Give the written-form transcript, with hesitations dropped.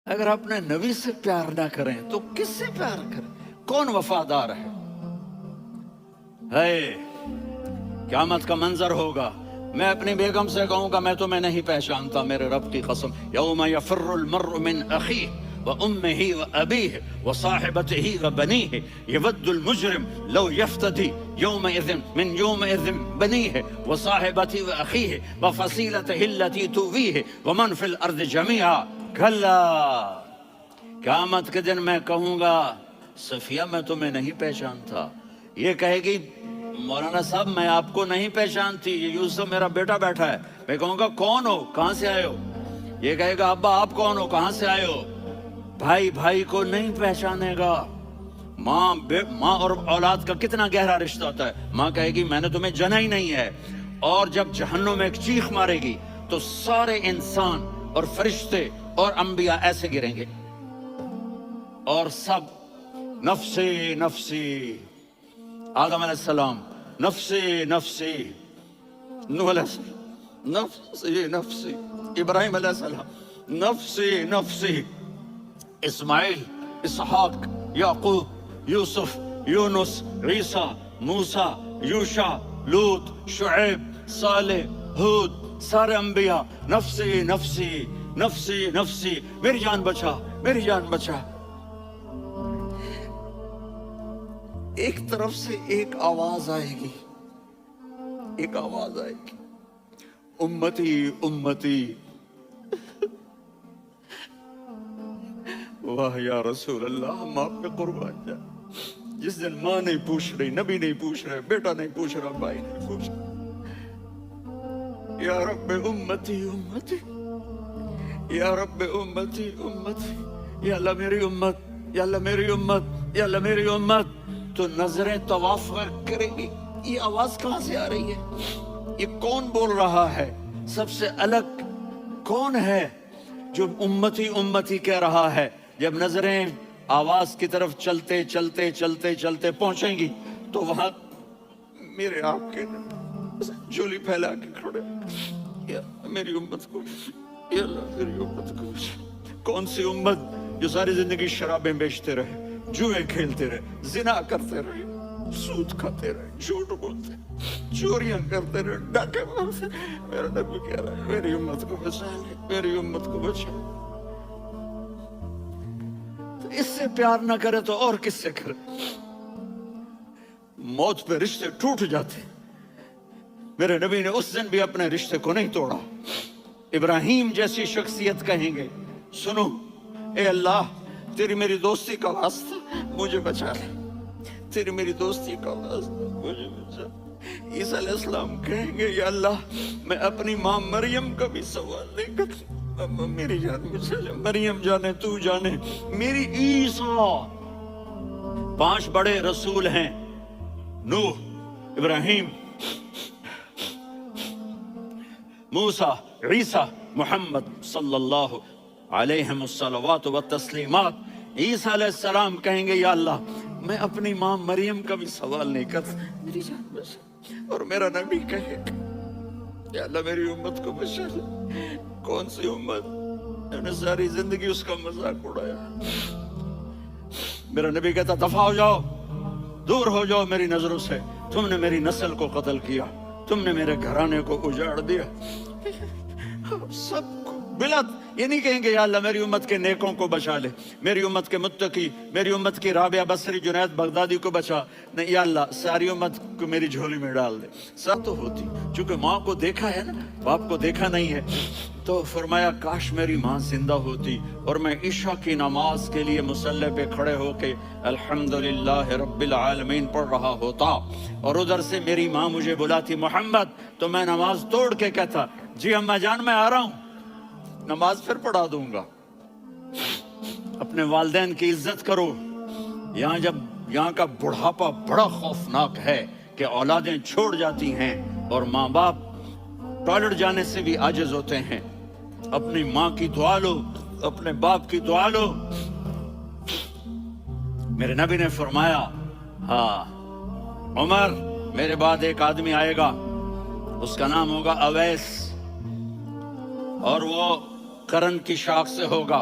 اگر اپنے نبی سے پیار نہ کریں تو کس سے پیار کریں؟ کون وفادار ہے؟ قیامت کا منظر ہوگا، میں اپنی بیگم سے کہوں گا میں تمہیں نہیں پہچانتا، میرے رب کی قسم، یوم یفر المرء من اخیہ وامہ وابیہ وصاحبتہ وبنیہ یود المجرم لو یفتدی یومئذ من یومئذ بنیہ وصاحبتہ واخیہ وفصیلتہ التی تؤویہ ومن فی الارض جمیعا کلا، قیامت کے دن میں کہوں گا صفیہ میں تمہیں نہیں پہچانتا، یہ کہے گی مولانا صاحب میں آپ کو نہیں پہچانتی، یہ یوسف میرا بیٹا بیٹھا ہے، میں کہوں گا کون ہو، کہاں سے آئے ہو؟ یہ کہے گا ابا آپ کون ہو، کہاں سے آئے ہو؟ بھائی بھائی کو نہیں پہچانے گا۔ ماں اور اولاد کا کتنا گہرا رشتہ ہوتا ہے، ماں کہے گی میں نے تمہیں جنا ہی نہیں ہے، اور جب جہنم میں ایک چیخ مارے گی تو سارے انسان اور فرشتے اور انبیاء ایسے گریں گے اور سب نفسی نفسی، آدم علیہ السلام نفسی نفسی، نوح علیہ السلام نفسی نفسی، ابراہیم علیہ السلام نفسی نفسی، اسماعیل، اسحاق، یعقوب، یوسف، یونس، عیسیٰ، موسیٰ، یوشع، لوط، شعیب، صالح، ہود، سارے انبیاء نفسی نفسی نفسی نفسی، میری جان بچا میری جان بچا۔ ایک طرف سے ایک آواز آئے گی، ایک آواز آئے گی، امتی امتی، واہ یا رسول اللہ، ہم آپ پہ قربان جائیں۔ جس دن ماں نہیں پوچھ رہی، نبی نہیں پوچھ رہے، بیٹا نہیں پوچھ رہا، بھائی نہیں پوچھ رہا، یا رب امتی امتی، یا رب امتی امتی، یا اللہ میری امت، یا اللہ میری امت، یا اللہ میری امت، تو نظریں طواف کریں گی، یہ آواز کہاں سے آ رہی ہے؟ یہ کون بول رہا ہے؟ سب سے الگ کون ہے جو امتی امتی کہہ رہا ہے؟ جب نظریں آواز کی طرف چلتے چلتے چلتے چلتے پہنچیں گی تو وہاں میرے آپ کے جھولی پھیلا کے کھڑے، یا میری امت کو، یا اللہ میری امت کو۔ کون سی امت جو ساری زندگی شرابیں بیچتے رہے، جوئے کھیلتے رہے، زنا کرتے رہے، سود کھاتے رہے، جھوٹ بولتے، چوریاں کرتے رہے، ڈاکے مارتے، میرا نبی کہہ رہا ہے میری امت کو بچا لے، میری امت کو بچا۔ تو اس سے پیار نہ کرے تو اور کس سے کرے؟ موت پہ رشتے ٹوٹ جاتے، میرے نبی نے اس دن بھی اپنے رشتے کو نہیں توڑا۔ ابراہیم جیسی شخصیت کہیں گے سنو اے اللہ تیری میری دوستی کا واسطہ مجھے بچا لے، تیری میری دوستی کا واسطہ مجھے بچا۔ عیسیٰ علیہ السلام کہیں گے یا اللہ میں اپنی ماں مریم کا بھی سوال نہیں کرتا، میری جان بچا لے، مریم جانے تو جانے میری عیسیٰ۔ 5 بڑے رسول ہیں، نوح، ابراہیم، موسیٰ، عیسیٰ، محمد صلی اللہ علیہ الصلوات والتسلیمات۔ عیسیٰ علیہ السلام کہیں گے یا اللہ میں اپنی ماں مریم کا بھی سوال نہیں کرتا، میری جان بچا۔ اور میرا نبی کہے یا اللہ میری امت کو بچا لے۔ کون سی امت میں نے ساری زندگی اس کا مذاق اڑایا؟ میرا نبی کہتا دفع ہو جاؤ، دور ہو جاؤ میری نظروں سے، تم نے میری نسل کو قتل کیا، تم نے میرے گھرانے کو اجاڑ دیا۔ سب کو بلت یہ نہیں کہیں گے یا اللہ میری امت کے نیکوں کو بچا لے، میری امت کے متقی، میری امت کی رابعہ بصری، جنید بغدادی کو بچا، نہیں یا اللہ ساری امت کو میری جھولی میں ڈال دے۔ سب تو ہوتی، چونکہ ماں کو دیکھا ہے نا، باپ کو دیکھا نہیں ہے، تو فرمایا کاش میری ماں زندہ ہوتی اور میں عشاء کی نماز کے لیے مصلی پہ کھڑے ہو کے الحمدللہ رب العالمین پڑھ رہا ہوتا، اور ادھر سے میری ماں مجھے بلاتی محمد، تو میں نماز توڑ کے کہتا جی اماں جان میں آ رہا ہوں، نماز پھر پڑھا دوں گا۔ اپنے والدین کی عزت کرو۔ یہاں کا بڑھاپا بڑا خوفناک ہے کہ اولادیں چھوڑ جاتی ہیں اور ماں باپ ٹوائلٹ جانے سے بھی عاجز ہوتے ہیں۔ اپنی ماں کی دعا لو، اپنے باپ کی دعا لو۔ میرے نبی نے فرمایا ہاں عمر میرے بعد ایک آدمی آئے گا، اس کا نام ہوگا اویس، اور وہ قرن کی شاخ سے ہوگا،